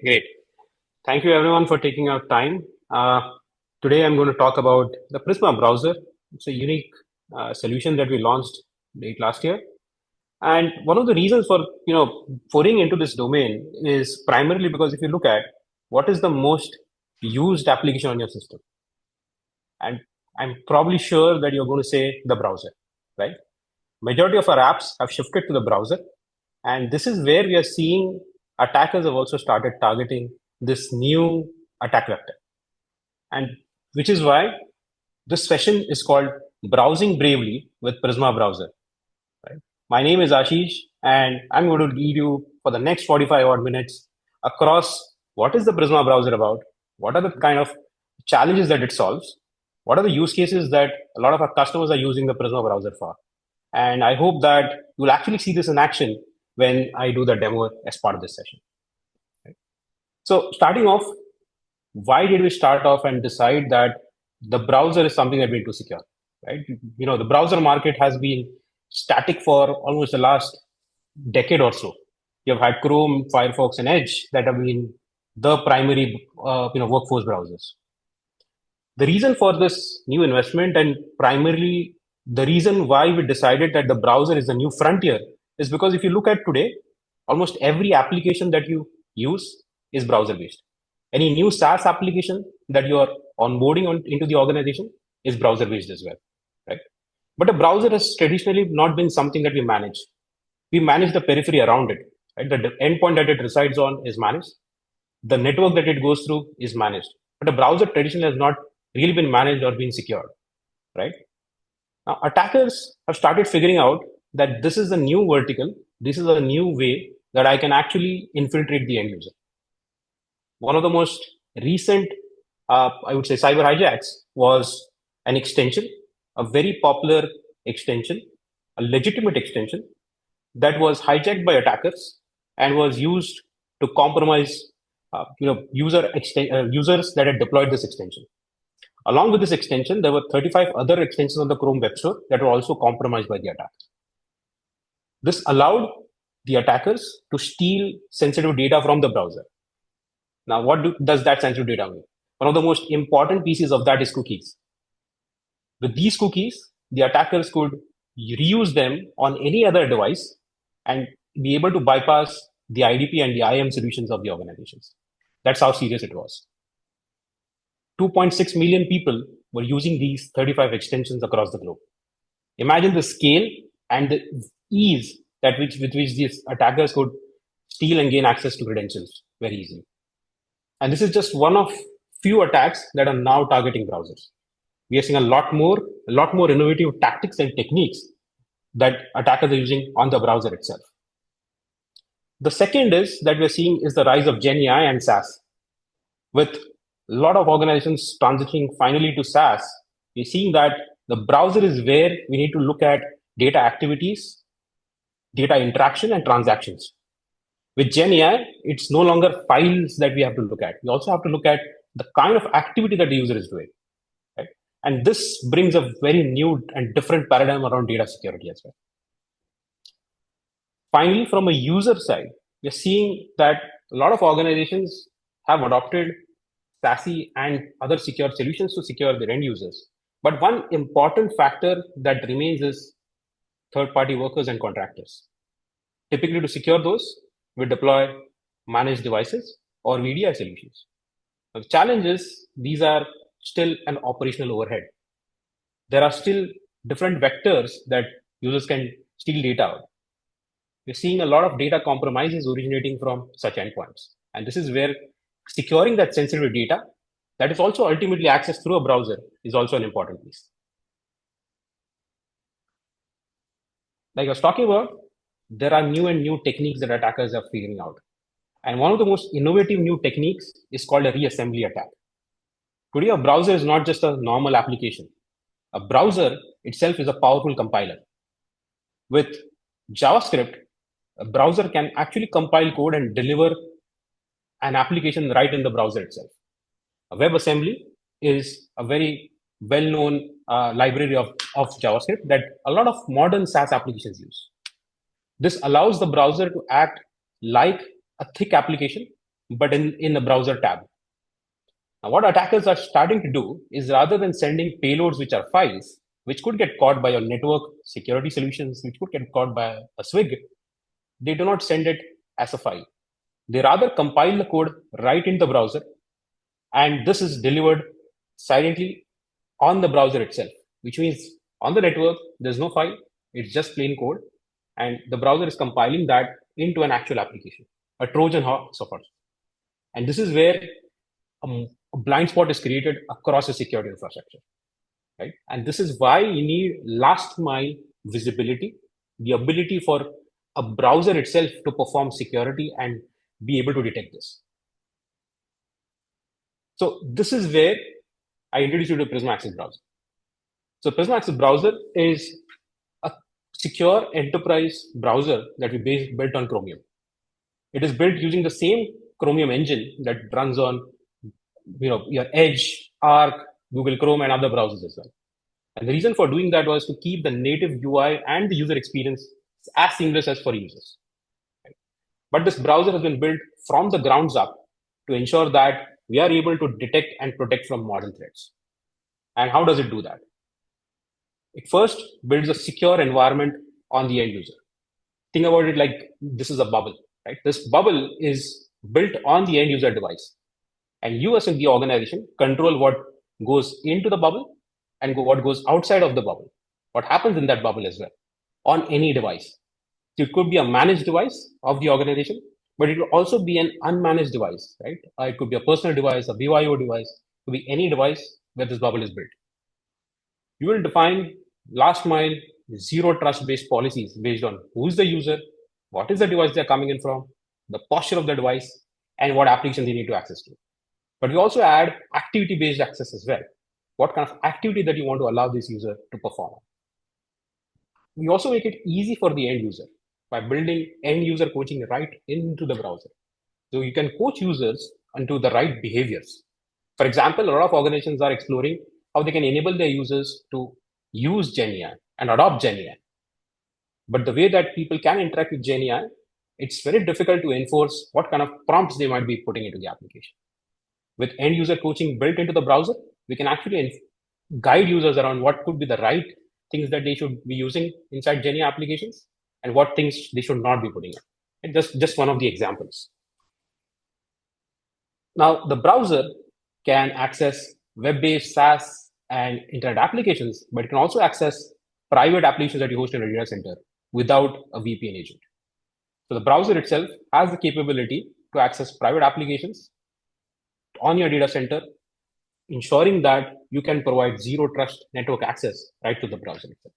Great. Thank you everyone for taking out time. Today I'm going to talk about the Prisma browser. It's a unique solution that we launched late last year. And one of the reasons for foraying into this domain is primarily because if you look at what is the most used application on your system, and I'm probably sure that you're going to say the browser, right? Majority of our apps have shifted to the browser, and this is where we are seeing attackers have also started targeting this new attack vector. And which is why this session is called Browsing Bravely with Prisma Browser. Right? My name is Ashish, and I'm going to lead you for the next 45 odd minutes across what is the Prisma browser about, what are the kind of challenges that it solves, what are the use cases that a lot of our customers are using the Prisma browser for. And I hope that you'll actually see this in action when I do the demo as part of this session. Right? So starting off, why did we start off and decide that the browser is something that we need to secure, right? The browser market has been static for almost the last decade or so. You've had Chrome, Firefox, and Edge that have been the primary, workforce browsers. The reason for this new investment, and primarily the reason why we decided that the browser is the new frontier, is because if you look at today, almost every application that you use is browser based. Any new SaaS application that you are onboarding into the organization is browser based as well, right? But a browser has traditionally not been something that we manage. We manage the periphery around it, right? The endpoint that it resides on is managed. The network that it goes through is managed. But a browser traditionally has not really been managed or been secured, right? Now, attackers have started figuring out that this is a new vertical, this is a new way that I can actually infiltrate the end user. One of the most recent, I would say, cyber hijacks was an extension, a very popular extension, a legitimate extension that was hijacked by attackers and was used to compromise, users that had deployed this extension. Along with this extension, there were 35 other extensions on the Chrome Web Store that were also compromised by the attackers. This allowed the attackers to steal sensitive data from the browser. Now, what does that sensitive data mean? One of the most important pieces of that is cookies. With these cookies, the attackers could reuse them on any other device and be able to bypass the IDP and the IAM solutions of the organizations. That's how serious it was. 2.6 million people were using these 35 extensions across the globe. Imagine the scale and the ease with which these attackers could steal and gain access to credentials very easily. And this is just one of few attacks that are now targeting browsers. We are seeing a lot more innovative tactics and techniques that attackers are using on the browser itself. The second is that we're seeing is the rise of Gen AI and SaaS. With a lot of organizations transitioning finally to SaaS, we're seeing that the browser is where we need to look at data activities, data interaction, and transactions. With Gen AI, it's no longer files that we have to look at. We also have to look at the kind of activity that the user is doing. Right? And this brings a very new and different paradigm around data security as well. Finally, from a user side, we're seeing that a lot of organizations have adopted SASE and other secure solutions to secure their end users. But one important factor that remains is third-party workers and contractors. Typically, to secure those, we deploy managed devices or VDI solutions. The challenge is these are still an operational overhead. There are still different vectors that users can steal data out. We're seeing a lot of data compromises originating from such endpoints. And this is where securing that sensitive data that is also ultimately accessed through a browser is also an important piece. Like I was talking about, there are new techniques that attackers are figuring out. And one of the most innovative new techniques is called a reassembly attack. Today, a browser is not just a normal application. A browser itself is a powerful compiler. With JavaScript, a browser can actually compile code and deliver an application right in the browser itself. A WebAssembly is a very well-known library of JavaScript that a lot of modern SaaS applications use. This allows the browser to act like a thick application but in the browser tab. Now, what attackers are starting to do is rather than sending payloads which are files, which could get caught by your network security solutions, which could get caught by a SWG, they do not send it as a file. They rather compile the code right in the browser, and this is delivered silently on the browser itself, which means on the network, there's no file, it's just plain code, and the browser is compiling that into an actual application, a Trojan horse of sorts. And this is where a blind spot is created across a security infrastructure, right? And this is why you need last mile visibility, the ability for a browser itself to perform security and be able to detect this. So this is where I introduce you to Prisma Access browser. So Prisma Access browser is a secure enterprise browser that we built on Chromium. It is built using the same Chromium engine that runs on your Edge, Arc, Google Chrome, and other browsers as well. And the reason for doing that was to keep the native UI and the user experience as seamless as for users. Right? But this browser has been built from the grounds up to ensure that we are able to detect and protect from modern threats. And how does it do that? It first builds a secure environment on the end user. Think about it like this is a bubble, right? This bubble is built on the end user device. And you as in the organization control what goes into the bubble and what goes outside of the bubble, what happens in that bubble as well, on any device. So it could be a managed device of the organization, but it will also be an unmanaged device, right? It could be a personal device, a BYO device, it could be any device where this bubble is built. You will define last mile zero trust based policies based on who's the user, what is the device they're coming in from, the posture of the device, and what application they need to access to. But we also add activity based access as well. What kind of activity that you want to allow this user to perform. We also make it easy for the end user by building end user coaching right into the browser. So you can coach users into the right behaviors. For example, a lot of organizations are exploring how they can enable their users to use GenAI and adopt GenAI. But the way that people can interact with GenAI, it's very difficult to enforce what kind of prompts they might be putting into the application. With end user coaching built into the browser, we can actually guide users around what could be the right things that they should be using inside GenAI applications and what things they should not be putting in. And just one of the examples. Now, the browser can access web-based SaaS and internet applications, but it can also access private applications that you host in a data center without a VPN agent. So the browser itself has the capability to access private applications on your data center, ensuring that you can provide zero trust network access right to the browser itself.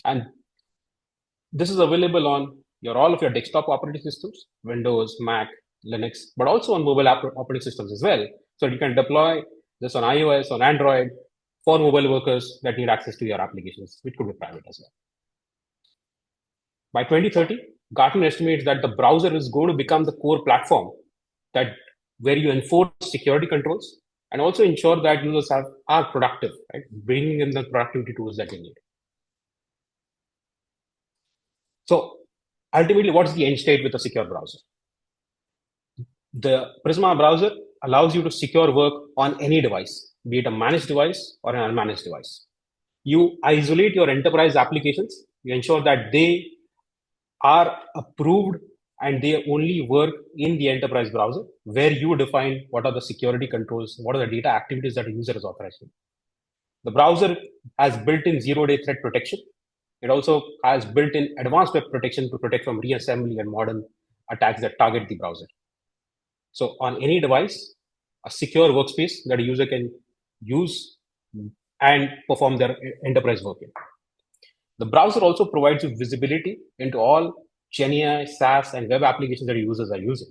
And this is available on all of your desktop operating systems, Windows, Mac, Linux, but also on mobile operating systems as well. So you can deploy this on iOS, on Android, for mobile workers that need access to your applications, which could be private as well. By 2030, Gartner estimates that the browser is going to become the core platform where you enforce security controls and also ensure that users are productive, right? Bringing in the productivity tools that they need. So ultimately, what's the end state with a secure browser? The Prisma browser allows you to secure work on any device, be it a managed device or an unmanaged device. You isolate your enterprise applications. You ensure that they are approved and they only work in the enterprise browser, where you define what are the security controls, what are the data activities that a user is authorized to. The browser has built-in zero-day threat protection. It also has built-in advanced web protection to protect from reassembly and modern attacks that target the browser. So on any device, a secure workspace that a user can use and perform their enterprise work in. The browser also provides you visibility into all GenAI, SaaS, and web applications that users are using.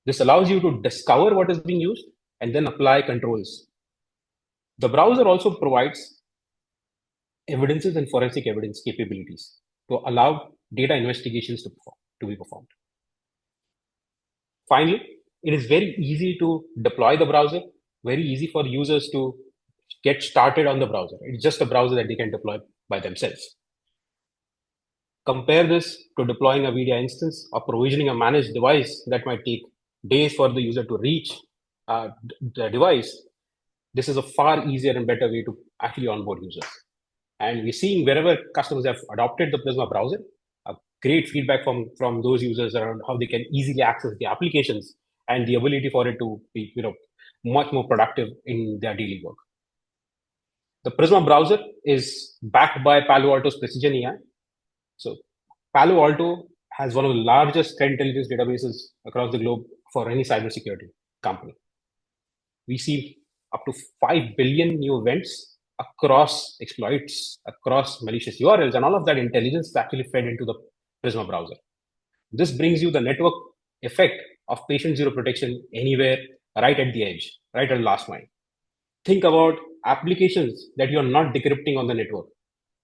This allows you to discover what is being used and then apply controls. The browser also provides evidences and forensic evidence capabilities to allow data investigations to be performed. Finally, it is very easy to deploy the browser, very easy for users to get started on the browser. It's just a browser that they can deploy by themselves. Compare this to deploying a VDI instance or provisioning a managed device that might take days for the user to reach the device, this is a far easier and better way to actually onboard users. And we're seeing wherever customers have adopted the Prisma browser, a great feedback from those users around how they can easily access the applications and the ability for it to be much more productive in their daily work. The Prisma browser is backed by Palo Alto's Precision AI. So Palo Alto has one of the largest threat intelligence databases across the globe for any cybersecurity company. We see up to 5 billion new events across exploits, across malicious URLs, and all of that intelligence is actually fed into the Prisma browser. This brings you the network effect of patient zero protection anywhere, right at the edge, right at the last mile. Think about applications that you're not decrypting on the network.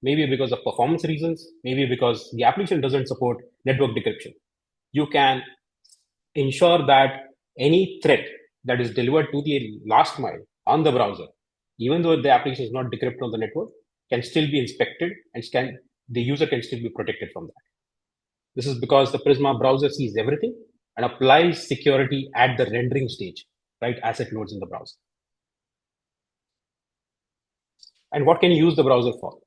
Maybe because of performance reasons, maybe because the application doesn't support network decryption. You can ensure that any threat that is delivered to the last mile on the browser, even though the application is not decrypted on the network, can still be inspected and the user can still be protected from that. This is because the Prisma browser sees everything and applies security at the rendering stage, right, as it loads in the browser. And what can you use the browser for?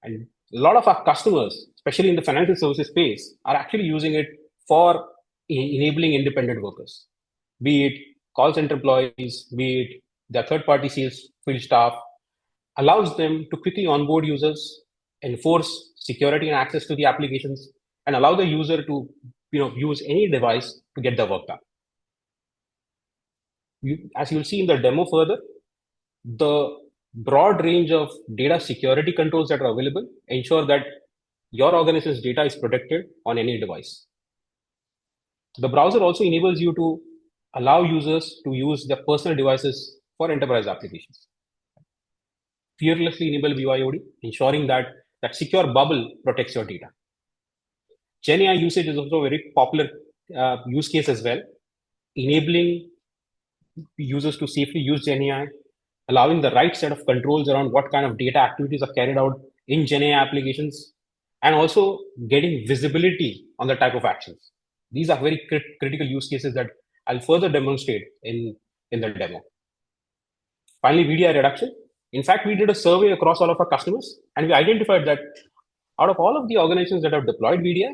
And a lot of our customers, especially in the financial services space, are actually using it for enabling independent workers, be it call center employees, be it the third-party sales field staff, allows them to quickly onboard users, enforce security and access to the applications, and allow the user to use any device to get the work done. As you'll see in the demo further, the broad range of data security controls that are available ensure that your organization's data is protected on any device. The browser also enables you to allow users to use their personal devices for enterprise applications. Fearlessly enable BYOD, ensuring that that secure bubble protects your data. GenAI usage is also a very popular use case as well, enabling users to safely use GenAI, allowing the right set of controls around what kind of data activities are carried out in GenAI applications, and also getting visibility on the type of actions. These are very critical use cases that I'll further demonstrate in the demo. Finally, VDI reduction. In fact, we did a survey across all of our customers, and we identified that out of all of the organizations that have deployed VDI,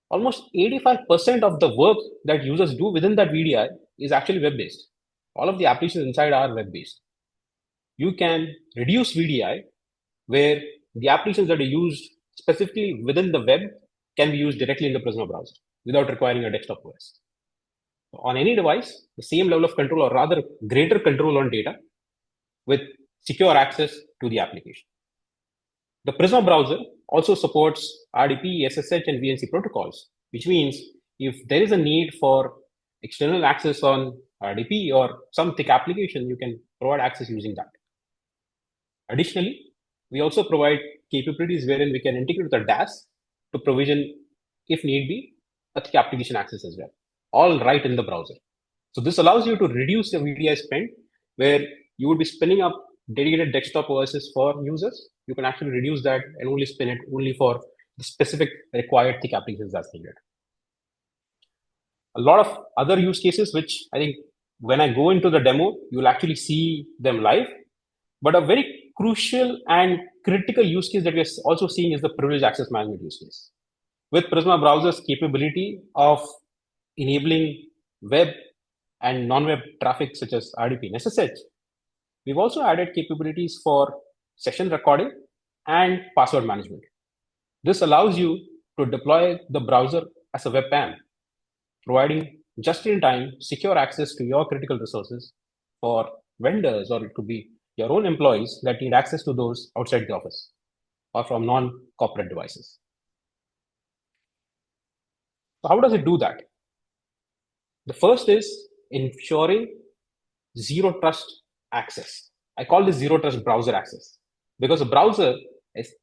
almost 85% of the work that users do within that VDI is actually web-based. All of the applications inside are web-based. You can reduce VDI where the applications that are used specifically within the web can be used directly in the Prisma browser without requiring a desktop OS. On any device, the same level of control, or rather greater control on data with secure access to the application. The Prisma browser also supports RDP, SSH, and VNC protocols, which means if there is a need for external access on RDP or some thick application, you can provide access using that. Additionally, we also provide capabilities wherein we can integrate with a DAS to provision, if need be, a thick application access as well, all right in the browser. So this allows you to reduce the VDI spend where you would be spinning up dedicated desktop OSs for users. You can actually reduce that and only spin it only for the specific required thick applications that's needed. A lot of other use cases, which I think when I go into the demo, you'll actually see them live. But a very crucial and critical use case that we're also seeing is the privileged access management use case. With Prisma browser's capability of enabling web and non-web traffic such as RDP and SSH, we've also added capabilities for session recording and password management. This allows you to deploy the browser as a web PAM, providing just-in-time secure access to your critical resources for vendors, or it could be your own employees that need access to those outside the office or from non-corporate devices. So how does it do that? The first is ensuring zero trust access. I call this zero trust browser access because a browser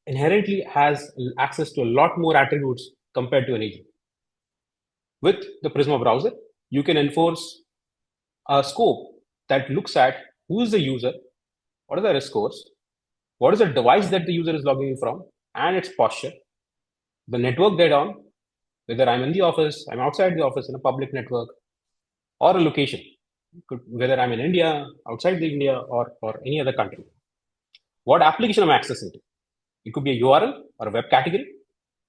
inherently has access to a lot more attributes compared to an agent. With the Prisma browser, you can enforce a scope that looks at who is the user, what are the risk scores, what is the device that the user is logging in from, and its posture, the network they're on, whether I'm in the office, I'm outside the office in a public network, or a location, whether I'm in India, outside the India, or any other country. What application I'm accessing to? It could be a URL or a web category.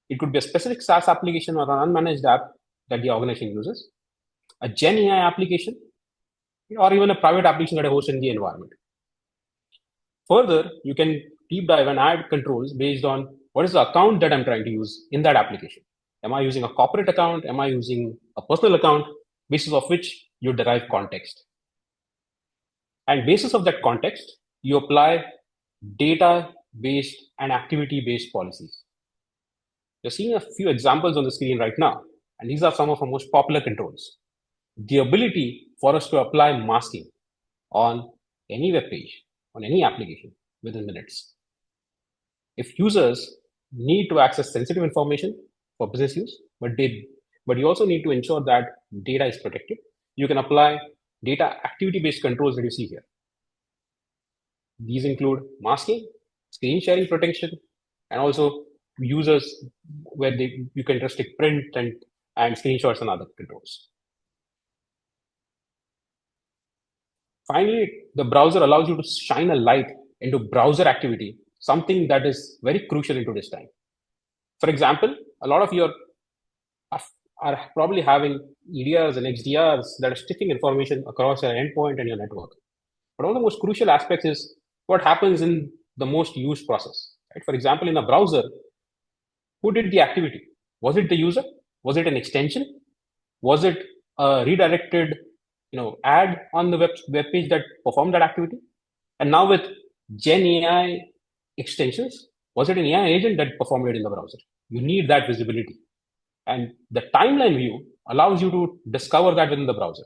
It could be a specific SaaS application or an unmanaged app that the organization uses, a Gen AI application, or even a private application that I host in the environment. Further, you can deep dive and add controls based on what is the account that I'm trying to use in that application. Am I using a corporate account? Am I using a personal account? Basis of which you derive context. And basis of that context, you apply data-based and activity-based policies. You're seeing a few examples on the screen right now, and these are some of our most popular controls. The ability for us to apply masking on any web page, on any application within minutes. If users need to access sensitive information for business use, but you also need to ensure that data is protected, you can apply data activity-based controls that you see here. These include masking, screen sharing protection, and also users where you can restrict print and screenshots and other controls. Finally, the browser allows you to shine a light into browser activity, something that is very crucial into this time. For example, a lot of you are probably having EDRs and XDRs that are sticking information across your endpoint and your network. But one of the most crucial aspects is what happens in the most used process. Right? For example, in a browser, who did the activity? Was it the user? Was it an extension? Was it a redirected ad on the web page that performed that activity? And now with Gen AI extensions, was it an AI agent that performed it in the browser? You need that visibility. And the timeline view allows you to discover that within the browser.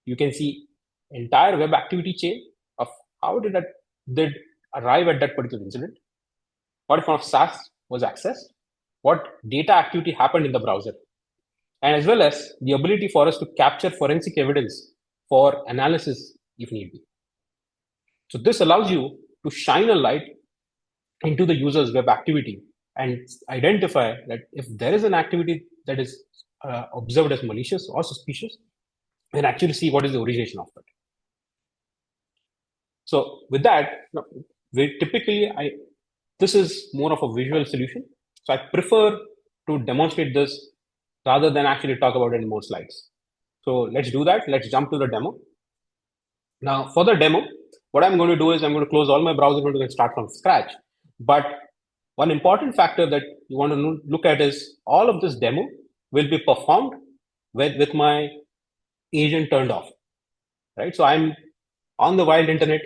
You can see entire web activity chain of how did arrive at that particular incident, what kind of SaaS was accessed, what data activity happened in the browser, and as well as the ability for us to capture forensic evidence for analysis if need be. So this allows you to shine a light into the user's web activity and identify that if there is an activity that is observed as malicious or suspicious, and actually see what is the origination of it. So with that, this is more of a visual solution. So I prefer to demonstrate this rather than actually talk about it in more slides. So let's do that. Let's jump to the demo. Now for the demo, what I'm going to do is I'm going to close all my browser windows and start from scratch. But one important factor that you want to look at is all of this demo will be performed with my agent turned off, right? So I'm on the wild internet.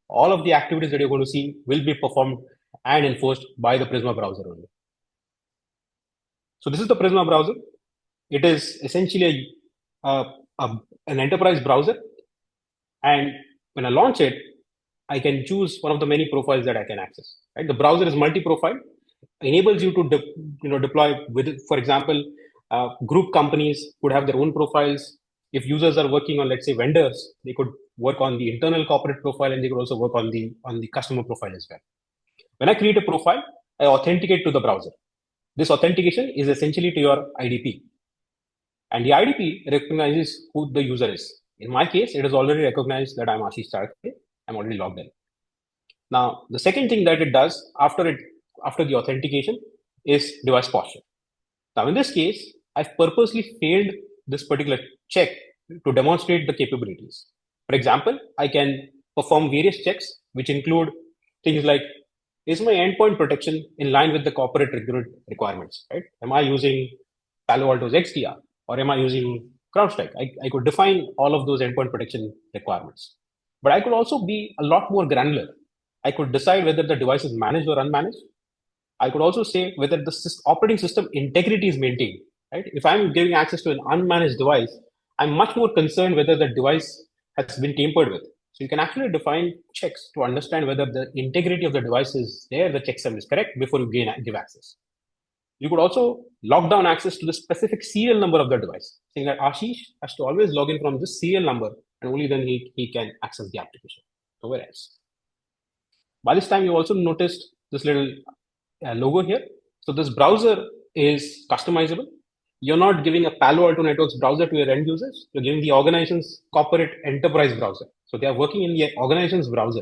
All of the activities that you're going to see will be performed and enforced by the Prisma browser only. So this is the Prisma browser. It is essentially an enterprise browser. And when I launch it, I can choose one of the many profiles that I can access. Right? The browser is multi-profile, enables you to deploy with it. For example, group companies could have their own profiles. If users are working on, let's say, vendors, they could work on the internal corporate profile, and they could also work on the customer profile as well. When I create a profile, I authenticate to the browser. This authentication is essentially to your IDP. And the IDP recognizes who the user is. In my case, it has already recognized that I'm Ashish Charkhe. I'm already logged in. Now, the second thing that it does after the authentication is device posture. Now, in this case, I've purposely failed this particular check to demonstrate the capabilities. For example, I can perform various checks, which include things like, is my endpoint protection in line with the corporate requirements, right? Am I using Palo Alto's XDR, or am I using CrowdStrike? I could define all of those endpoint protection requirements. But I could also be a lot more granular. I could decide whether the device is managed or unmanaged. I could also say whether the operating system integrity is maintained. Right? If I'm giving access to an unmanaged device, I'm much more concerned whether the device has been tampered with. So you can actually define checks to understand whether the integrity of the device is there, the checksum is correct before you give access. You could also lock down access to the specific serial number of the device, saying that Ashish has to always log in from this serial number, and only then he can access the application. Nowhere else. By this time, you also noticed this little logo here. So this browser is customizable. you're not giving a Palo Alto Networks browser to your end users. You're giving the organization's corporate enterprise browser. So they are working in the organization's browser.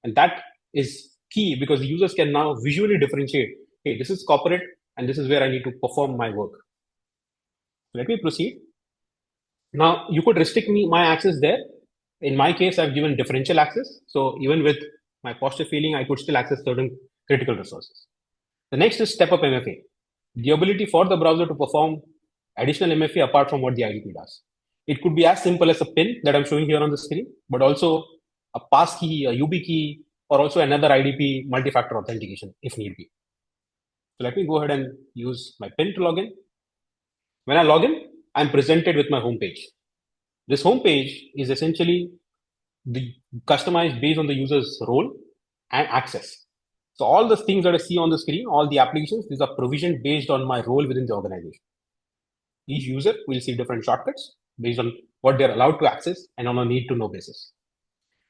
And that is key because the users can now visually differentiate, hey, this is corporate and this is where I need to perform my work. Let me proceed. Now, you could restrict my access there. In my case, I've given differential access. So even with my positive feeling, I could still access certain critical resources. The next is step up MFA, the ability for the browser to perform additional MFA apart from what the IDP does. It could be as simple as a pin that I'm showing here on the screen, but also a passkey, a YubiKey, or also another IDP multi-factor authentication if need be. So let me go ahead and use my pin to log in. When I log in, I'm presented with my homepage. This homepage is essentially customized based on the user's role and access. So all the things that I see on the screen, all the applications, these are provisioned based on my role within the organization. Each user will see different shortcuts based on what they're allowed to access and on a need-to-know basis.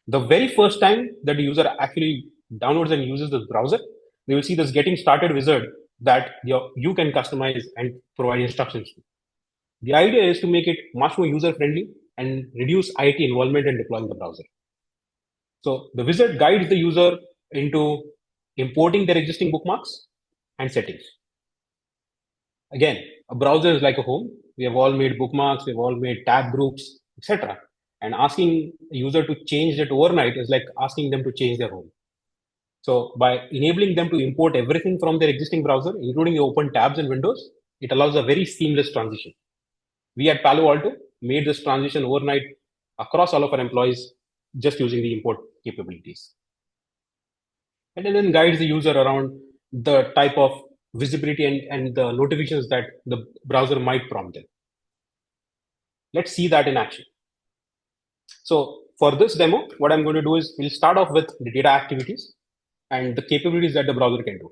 The very first time that the user actually downloads and uses the browser, they will see this getting started wizard that you can customize and provide instructions to. The idea is to make it much more user-friendly and reduce IT involvement in deploying the browser. So the wizard guides the user into importing their existing bookmarks and settings. Again, a browser is like a home. We have all made bookmarks, we've all made tab groups, etc. And asking a user to change it overnight is like asking them to change their home. So by enabling them to import everything from their existing browser, including the open tabs and windows, it allows a very seamless transition. We at Palo Alto made this transition overnight across all of our employees just using the import capabilities. And then guides the user around the type of visibility and the notifications that the browser might prompt them. Let's see that in action. So for this demo, what I'm going to do is we'll start off with the data activities and the capabilities that the browser can do.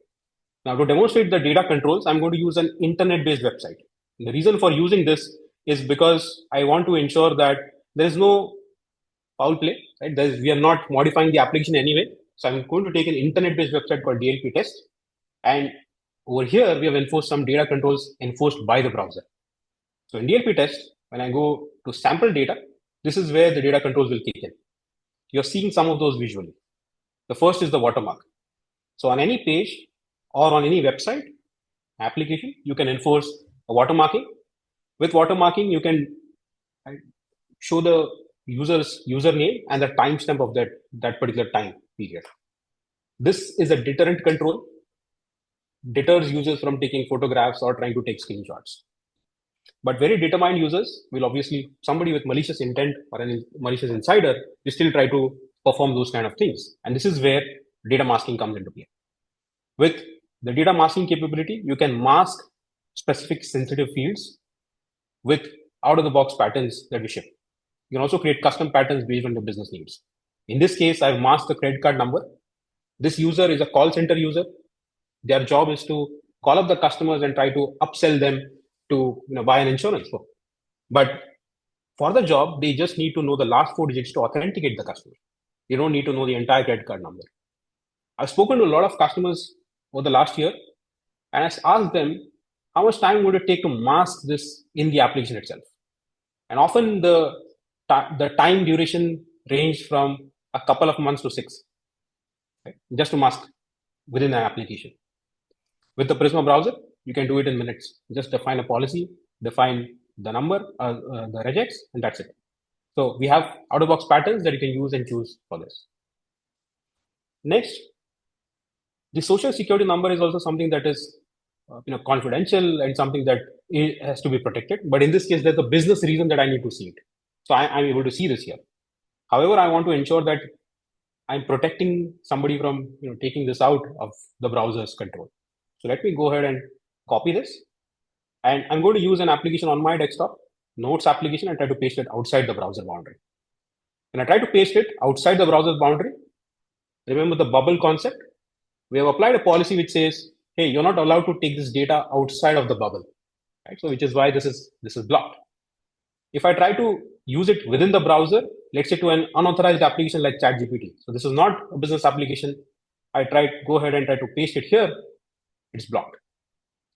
Now to demonstrate the data controls, I'm going to use an internet-based website. The reason for using this is because I want to ensure that there is no foul play, right? We are not modifying the application anyway. So I'm going to take an internet-based website called DLP test. And over here, we have enforced some data controls enforced by the browser. So in DLP test, when I go to sample data, this is where the data controls will kick in. You're seeing some of those visually. The first is the watermark. So on any page or on any website application, you can enforce a watermarking. With watermarking, you can show the user's username and the timestamp of that particular time period. This is a deterrent control, deters users from taking photographs or trying to take screenshots. But very determined users will obviously, somebody with malicious intent or a malicious insider will still try to perform those kind of things. And this is where data masking comes into play. With the data masking capability, you can mask specific sensitive fields with out-of-the-box patterns that we ship. You can also create custom patterns based on your business needs. In this case, I've masked the credit card number. This user is a call center user. Their job is to call up the customers and try to upsell them to buy an insurance book. But for the job, they just need to know the last 4 digits to authenticate the customer. You don't need to know the entire credit card number. I've spoken to a lot of customers over the last year, and I asked them, how much time would it take to mask this in the application itself? And often the time duration ranged from a couple of months to 6, right? Just to mask within an application. With the Prisma browser, you can do it in minutes. Just define a policy, define the number, the regex, and that's it. So we have out-of-box patterns that you can use and choose for this. Next, the social security number is also something that is confidential and something that has to be protected. But in this case, there's a business reason that I need to see it. So I'm able to see this here. However, I want to ensure that I'm protecting somebody from taking this out of the browser's control. So let me go ahead and copy this. And I'm going to use an application on my desktop, Notes application, and try to paste it outside the browser boundary. When I try to paste it outside the browser boundary, remember the bubble concept? We have applied a policy which says, hey, you're not allowed to take this data outside of the bubble, right? So which is why this is blocked. If I try to use it within the browser, let's say to an unauthorized application like ChatGPT. So this is not a business application. I go ahead and try to paste it here. It's blocked,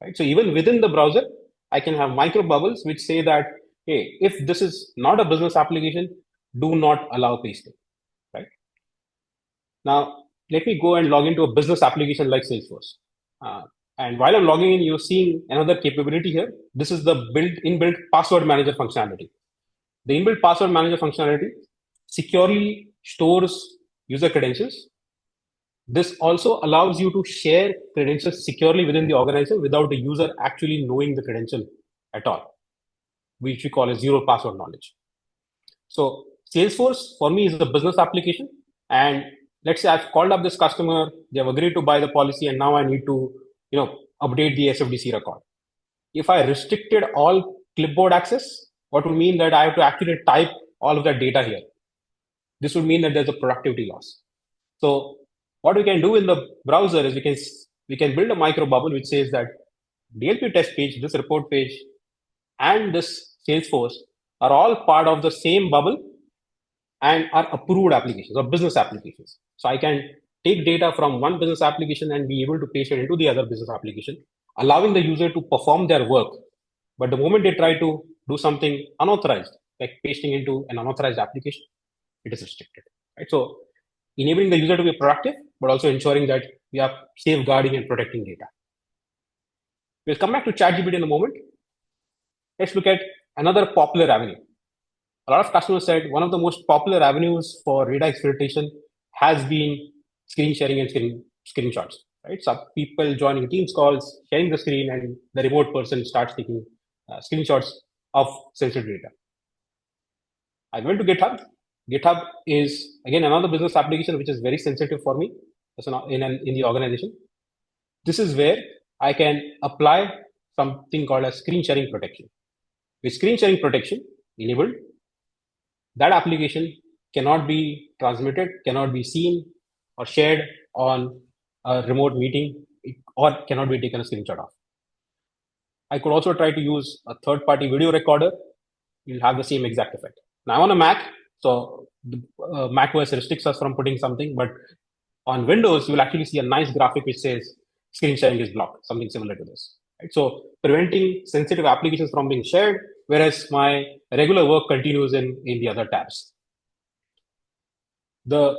right? So even within the browser, I can have micro bubbles which say that, hey, if this is not a business application, do not allow pasting, right? Now, let me go and log into a business application like Salesforce. Uh, and while I'm logging in, you're seeing another capability here. This is the inbuilt password manager functionality. The inbuilt password manager functionality securely stores user credentials. This also allows you to share credentials securely within the organization without the user actually knowing the credential at all, which we call a zero password knowledge. So Salesforce for me is a business application. And let's say I've called up this customer, they have agreed to buy the policy, and now I need to, update the SWGs record. If I restricted all clipboard access, what would mean that I have to actually type all of that data here. This would mean that there's a productivity loss. So what we can do in the browser is we can build a micro bubble which says that DLP test page, this report page, and this Salesforce are all part of the same bubble and are approved applications or business applications. So I can take data from one business application and be able to paste it into the other business application, allowing the user to perform their work. But the moment they try to do something unauthorized, like pasting into an unauthorized application, it is restricted. Right? So enabling the user to be proactive, but also ensuring that we are safeguarding and protecting data. We'll come back to ChatGPT in a moment. Let's look at another popular avenue. A lot of customers said one of the most popular avenues for data exfiltration has been screen sharing and screenshots. Right? So people joining Teams calls, sharing the screen, and the remote person starts taking screenshots of sensitive data. I went to GitHub. GitHub is again another business application which is very sensitive for me in the organization. This is where I can apply something called a screen sharing protection. With screen sharing protection enabled, that application cannot be transmitted, cannot be seen or shared on a remote meeting, or cannot be taken a screenshot of. I could also try to use a third-party video recorder. You'll have the same exact effect. Now I'm on a Mac, so the Mac OS restricts us from putting something, but on Windows, you'll actually see a nice graphic which says screen sharing is blocked, something similar to this. Right? So preventing sensitive applications from being shared, whereas my regular work continues in the other tabs. The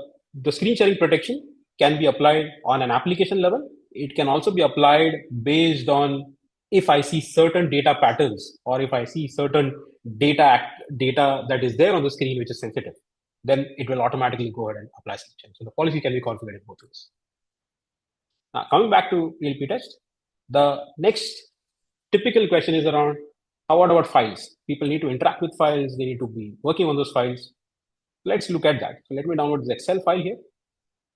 screen sharing protection can be applied on an application level. It can also be applied based on if I see certain data patterns or if I see certain data that is there on the screen which is sensitive, then it will automatically go ahead and apply screen sharing. So the policy can be configured in both ways. Now, coming back to ELP test, the next typical question is around what about files? People need to interact with files. They need to be working on those files. Let's look at that. So let me download this Excel file here.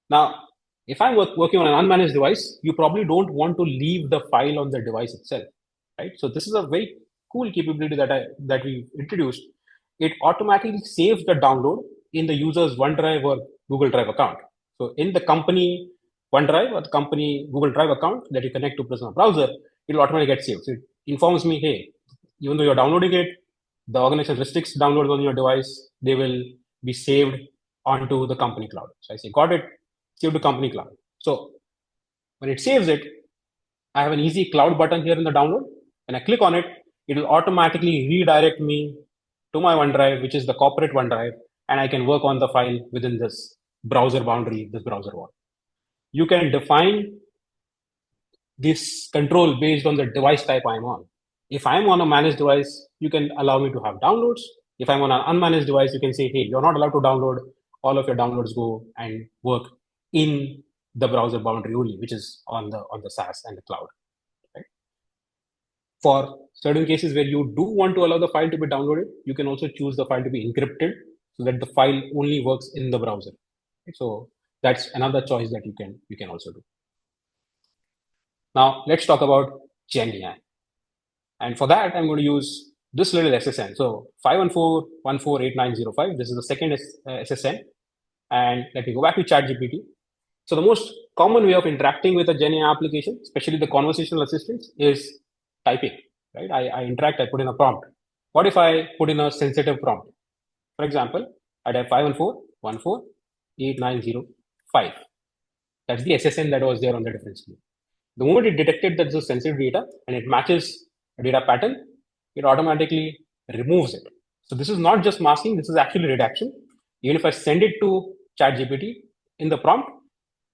Now, if I'm working on an unmanaged device, you probably don't want to leave the file on the device itself, right? So this is a very cool capability that we introduced. It automatically saves the download in the user's OneDrive or Google Drive account. So in the company OneDrive or the company Google Drive account that you connect to Prisma browser, it will automatically get saved. So it informs me, hey, even though you're downloading it, the organization restricts downloads on your device. They will be saved onto the company cloud. So I say, got it, save to company cloud. So when it saves it, I have an easy cloud button here in the download. When I click on it, it will automatically redirect me to my OneDrive, which is the corporate OneDrive, and I can work on the file within this browser boundary, this browser wall. You can define this control based on the device type I'm on. If I'm on a managed device, you can allow me to have downloads. If I'm on an unmanaged device, you can say, hey, you're not allowed to download. All of your downloads go and work in the browser boundary only, which is on the SaaS and the cloud. Right? For certain cases where you do want to allow the file to be downloaded, you can also choose the file to be encrypted so that the file only works in the browser. Right? So that's another choice that you can also do. Now let's talk about GenAI. And for that, I'm going to use this little SSN. So 514.14.8905. This is the second SSN. And let me go back to ChatGPT. So the most common way of interacting with a GenAI application, especially the conversational assistants, is typing. Right? I interact, I put in a prompt. What if I put in a sensitive prompt? For example, I'd have 514.14.8905. That's the SSN that was there on the different screen. The moment it detected that this is sensitive data and it matches a data pattern, it automatically removes it. So this is not just masking, this is actually redaction. Even if I send it to ChatGPT in the prompt,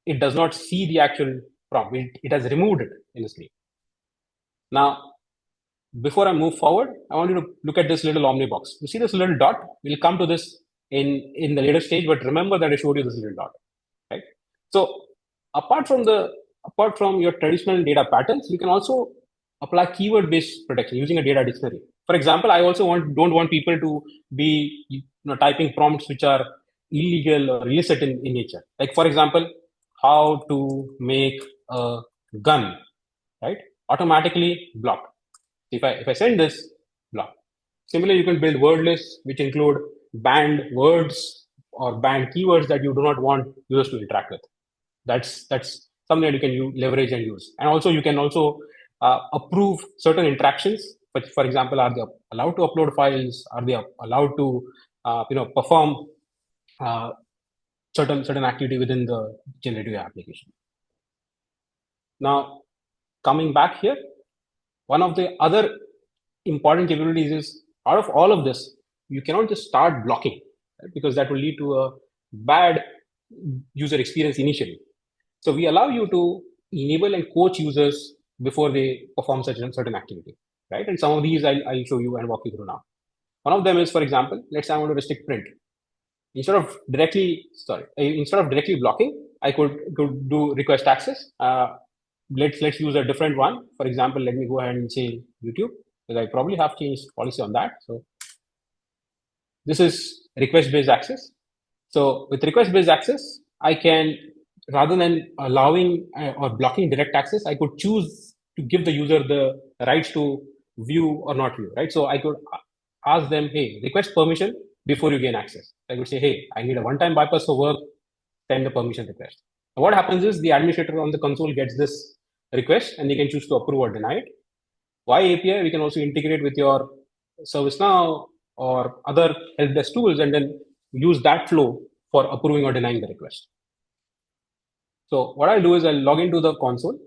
it does not see the actual prompt. It has removed it in the screen. Now, before I move forward, I want you to look at this little omnibox. You see this little dot? We'll come to this in the later stage, but remember that I showed you this little dot, right? So apart from your traditional data patterns, you can also apply keyword-based protection using a data dictionary. For example, I also don't want people to be typing prompts which are illegal or illicit in nature. Like for example, how to make a gun, right? Automatically blocked. If I send this, block. Similarly, you can build word lists which include banned words or banned keywords that you do not want users to interact with. That's something that you can leverage and use. And also, you can also approve certain interactions. But for example, are they allowed to upload files? Are they allowed to perform certain activity within the generative application? Now, coming back here, one of the other important capabilities is out of all of this, you cannot just start blocking, right? Because that will lead to a bad user experience initially. So we allow you to enable and coach users before they perform certain activity, right? And some of these I'll show you and walk you through now. One of them is, for example, let's say I want to restrict print. Instead of directly blocking, I could do request access. Let's use a different one. For example, let me go ahead and say YouTube, because I probably have changed policy on that. So this is request-based access. So with request-based access, I can, rather than allowing or blocking direct access, I could choose to give the user the rights to view or not view, right? So I could ask them, hey, request permission before you gain access. I could say, hey, I need a one-time bypass for work, send the permission request. And what happens is the administrator on the console gets this request and they can choose to approve or deny it. Via API, we can also integrate with your ServiceNow or other help desk tools and then use that flow for approving or denying the request. So what I'll do is I'll log into the console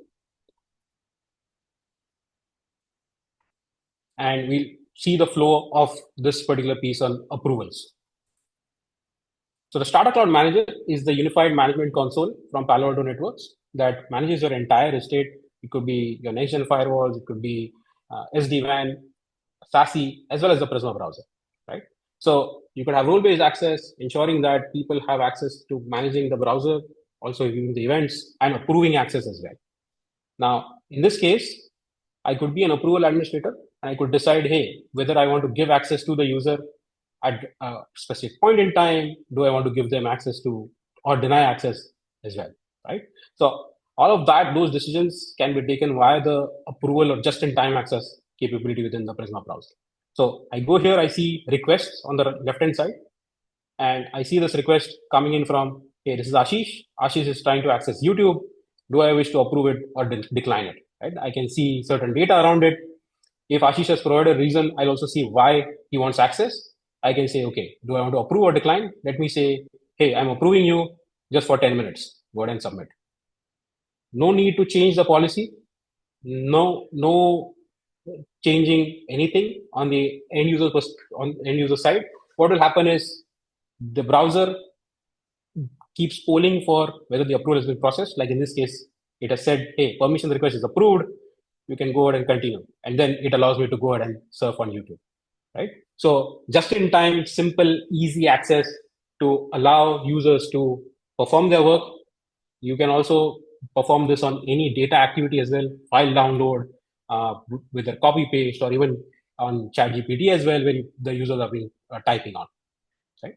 and we'll see the flow of this particular piece on approvals. So the Starter Cloud Manager is the unified management console from Palo Alto Networks that manages your entire estate. It could be your next-gen firewalls, it could be SD-WAN, SASE, as well as the Prisma browser, right? So you could have role-based access, ensuring that people have access to managing the browser, also viewing the events, and approving access as well. Now, in this case, I could be an approval administrator, and I could decide, hey, whether I want to give access to the user at a specific point in time, do I want to give them access to or deny access as well, right? So all of that, those decisions can be taken via the approval or just-in-time access capability within the Prisma browser. So I go here, I see requests on the left-hand side, and I see this request coming in from, hey, this is Ashish. Ashish is trying to access YouTube. Do I wish to approve it or decline it, right? I can see certain data around it. If Ashish has provided a reason, I'll also see why he wants access. I can say, okay, do I want to approve or decline? Let me say, hey, I'm approving you just for 10 minutes. Go ahead and submit. No need to change the policy. No changing anything on the end user side. What will happen is the browser keeps polling for whether the approval has been processed. Like in this case, it has said, hey, permission request is approved. You can go ahead and continue. And then it allows me to go ahead and surf on YouTube, right? So just in time, simple, easy access to allow users to perform their work. You can also perform this on any data activity as well, file download with a copy paste, or even on ChatGPT as well, when the users are being typing on, right?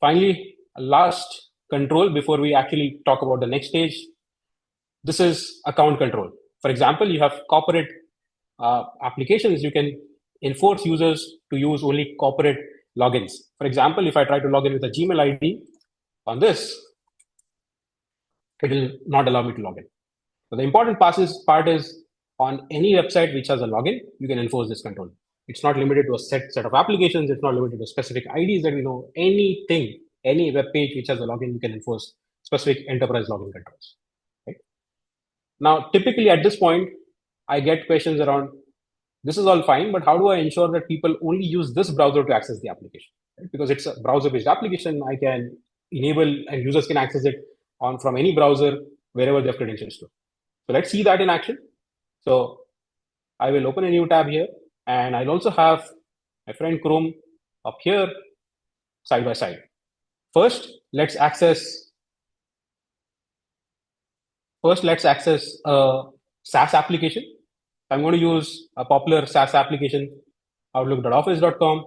Finally, last control before we actually talk about the next stage. This is account control. For example, you have corporate applications. You can enforce users to use only corporate logins. For example, if I try to log in with a Gmail ID on this, it will not allow me to log in. So the important part is on any website which has a login, you can enforce this control. It's not limited to a set of applications. It's not limited to specific IDs that we know. Anything, any web page which has a login, you can enforce specific enterprise login controls. Right? Now, typically at this point, I get questions around, This is all fine, but how do I ensure that people only use this browser to access the application? Right? Because it's a browser-based application, I can enable and users can access it on from any browser wherever they have credentials to. So let's see that in action. So I will open a new tab here, and I'll also have my friend Chrome up here side by side. First, let's access a SaaS application. I'm going to use a popular SaaS application, outlook.office.com.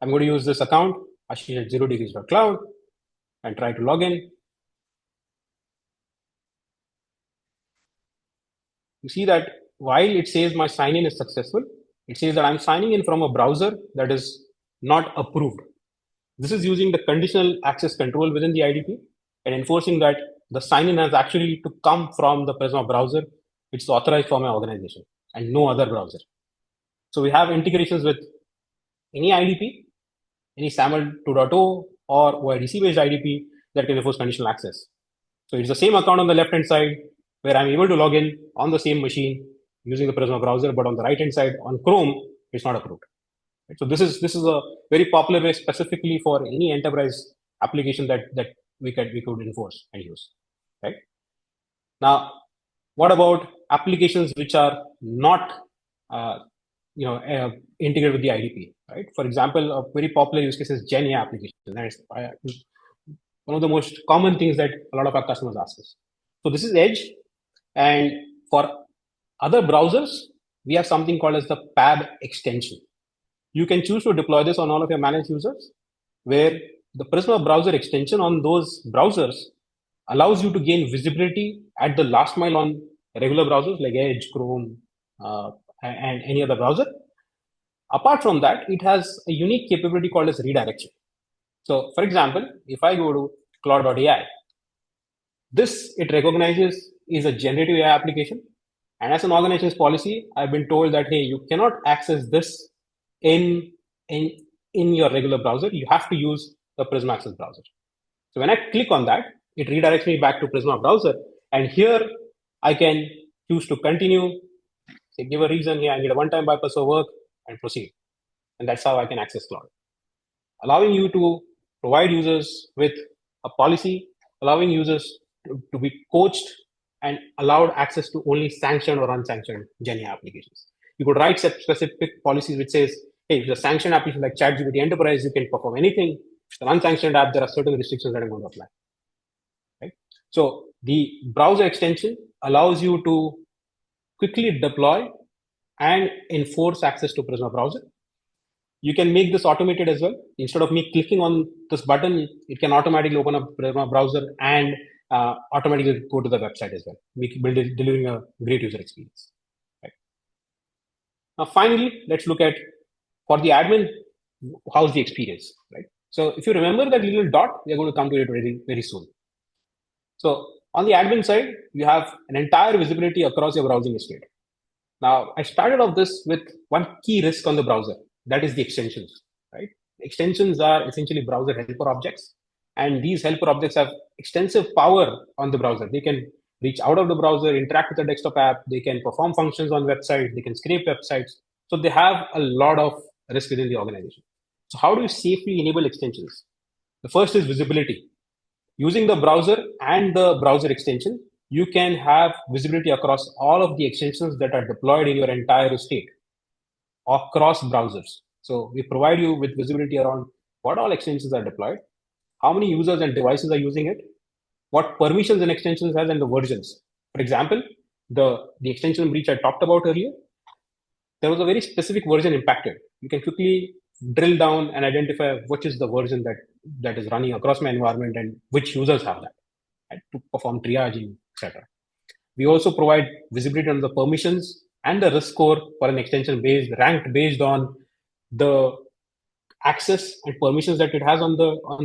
I'm going to use this account, ashish at 0degrees.cloud, and try to log in. You see that while it says my sign-in is successful, it says that I'm signing in from a browser that is not approved. This is using the conditional access control within the IDP and enforcing that the sign-in has actually to come from the Prisma browser, which is authorized for my organization, and no other browser. So we have integrations with any IDP, any SAML 2.0 or OIDC-based IDP that can enforce conditional access. So it's the same account on the left-hand side where I'm able to log in on the same machine using the Prisma browser, but on the right-hand side on Chrome, it's not approved. So this is a very popular way specifically for any enterprise application that we could enforce and use. Right now, what about applications which are not integrated with the IDP? Right. For example, a very popular use case is Gen AI application. That's one of the most common things that a lot of our customers ask us. So this is Edge, and for other browsers, we have something called as the PAB extension. You can choose to deploy this on all of your managed users, where the Prisma browser extension on those browsers allows you to gain visibility at the last mile on regular browsers like Edge, Chrome, and any other browser. Apart from that, it has a unique capability called as redirection. So, for example, if I go to Claude.ai, this it recognizes is a generative AI application. And as an organization's policy, I've been told that, hey, you cannot access this in your regular browser. You have to use the Prisma Access browser. So when I click on that, it redirects me back to Prisma browser. And here I can choose to continue, say, give a reason here, I need a one-time bypass of work, and proceed. And that's how I can access Cloud. Allowing you to provide users with a policy, allowing users to be coached and allowed access to only sanctioned or unsanctioned Gen AI applications. You could write specific policies which says, hey, if it's a sanctioned application like ChatGPT Enterprise, you can perform anything. If it's an unsanctioned app, there are certain restrictions that are going to apply. Right? So the browser extension allows you to quickly deploy and enforce access to Prisma browser. You can make this automated as well. Instead of me clicking on this button, it can automatically open up Prisma browser and automatically go to the website as well, delivering a great user experience. Right. Now, finally, let's look at for the admin, how's the experience, right? So if you remember that little dot, we are going to come to it very, very soon. So on the admin side, you have an entire visibility across your browsing estate. Now, I started off this with one key risk on the browser, that is the extensions, right? Extensions are essentially browser helper objects, and these helper objects have extensive power on the browser. They can reach out of the browser, interact with the desktop app, they can perform functions on websites, they can scrape websites. So they have a lot of risk within the organization. So how do you safely enable extensions? The first is visibility. Using the browser and the browser extension, you can have visibility across all of the extensions that are deployed in your entire estate across browsers. So we provide you with visibility around what all extensions are deployed, how many users and devices are using it, what permissions and extensions has, and the versions. For example, the extension breach I talked about earlier, there was a very specific version impacted. You can quickly drill down and identify which is the version that is running across my environment and which users have that, right, to perform triaging, etc. We also provide visibility on the permissions and the risk score for an extension ranked based on the access and permissions that it has on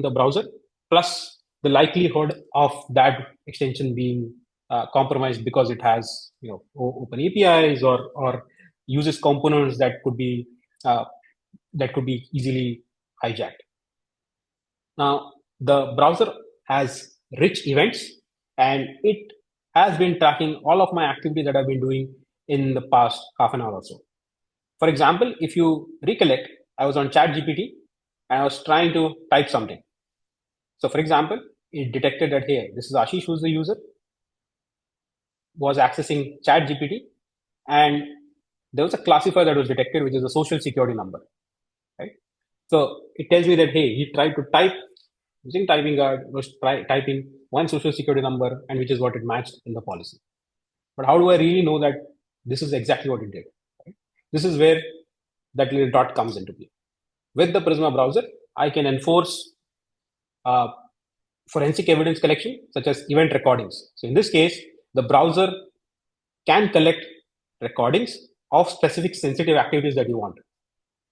the browser, plus the likelihood of that extension being compromised because it has open APIs or uses components that could be easily hijacked. Now, the browser has rich events, and it has been tracking all of my activity that I've been doing in the past half an hour or so. For example, if you recollect, I was on ChatGPT and I was trying to type something. So for example, it detected that, hey, this is Ashish who's the user, was accessing ChatGPT, and there was a classifier that was detected, which is a social security number, right? So it tells me that, hey, he tried to type using typing guard, was typing one social security number, and which is what it matched in the policy. But how do I really know that this is exactly what it did? Right? This is where that little dot comes into play. With the Prisma browser, I can enforce uh, forensic evidence collection, such as event recordings. So in this case, the browser can collect recordings of specific sensitive activities that you want.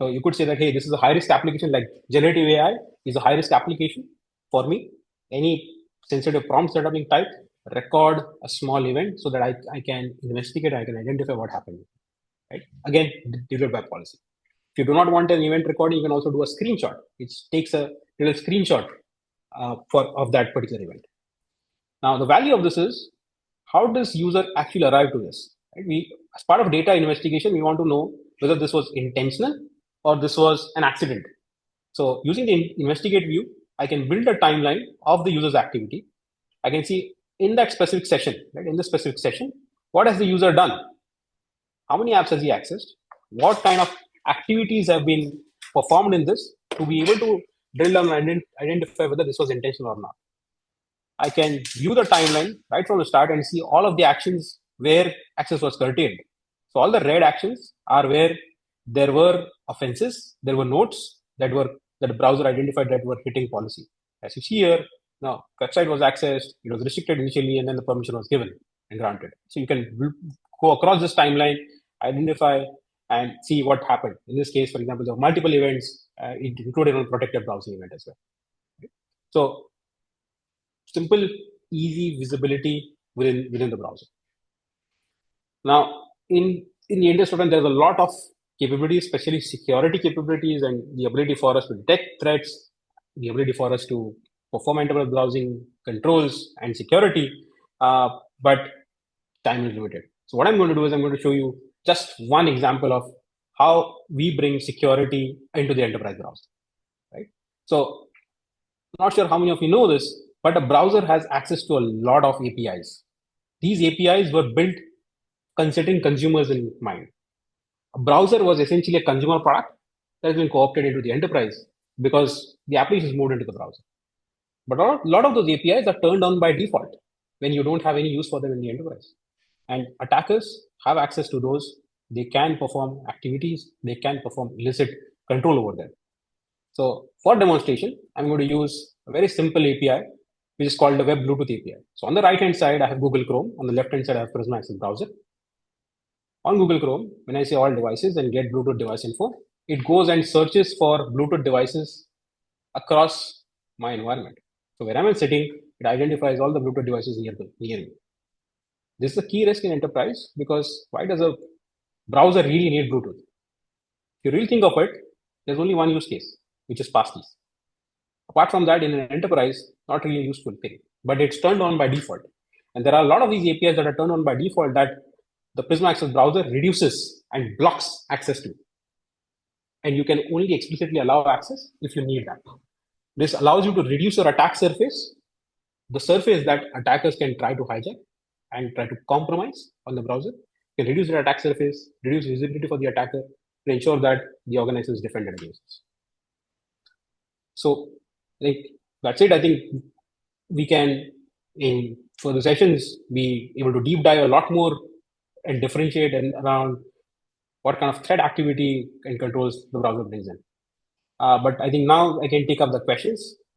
So you could say that, hey, this is a high risk application, like generative AI is a high risk application for me. Any sensitive prompts that are being typed, record a small event so that I can investigate, I can identify what happened. Right? Again, delivered by policy. If you do not want an event recording, you can also do a screenshot, which takes a little screenshot of that particular event. Now, the value of this is, how does user actually arrive to this? Right? As part of data investigation, we want to know whether this was intentional or this was an accident. So using the investigate view, I can build a timeline of the user's activity. I can see in that specific session, right, in the specific session, what has the user done? How many apps has he accessed? What kind of activities have been performed in this, to be able to drill down and identify whether this was intentional or not. I can view the timeline right from the start and see all of the actions where access was curtailed. So all the red actions are where there were offenses, there were notes that the browser identified that were hitting policy. As you see here, now website was accessed, it was restricted initially, and then the permission was given and granted. So you can go across this timeline, identify and see what happened. In this case, for example, there were multiple events, it included a protected browsing event as well. So simple, easy visibility within the browser. Now, in the interest of time, there's a lot of capabilities, especially security capabilities, and the ability for us to detect threats, the ability for us to perform enterprise browsing controls and security, but time is limited. So what I'm going to do is I'm going to show you just one example of how we bring security into the enterprise browser, right? So not sure how many of you know this, but a browser has access to a lot of APIs. These APIs were built considering consumers in mind. A browser was essentially a consumer product that has been co-opted into the enterprise because the applications moved into the browser. But a lot of those APIs are turned on by default when you don't have any use for them in the enterprise. And attackers have access to those. They can perform activities, they can perform illicit control over them. So for demonstration, I'm going to use a very simple API, which is called the Web Bluetooth API. So on the right-hand side, I have Google Chrome. On the left-hand side, I have Prisma Access Browser. On Google Chrome, when I say all devices and get Bluetooth device info, it goes and searches for Bluetooth devices across my environment. So where I'm sitting, it identifies all the Bluetooth devices near me. This is a key risk in enterprise, because why does a browser really need Bluetooth? If you really think of it, there's only one use case, which is passkeys. Apart from that, in an enterprise, not really a useful thing, but it's turned on by default. And there are a lot of these APIs that are turned on by default that the Prisma Access browser reduces and blocks access to. And you can only explicitly allow access if you need that. This allows you to reduce your attack surface, the surface that attackers can try to hijack and try to compromise on the browser. You can reduce your attack surface, reduce visibility for the attacker, to ensure that the organization is defended against this. So that's it. I think we can, in further sessions, be able to deep dive a lot more and differentiate around what kind of threat activity and controls the browser brings in. But I think now I can take up the questions.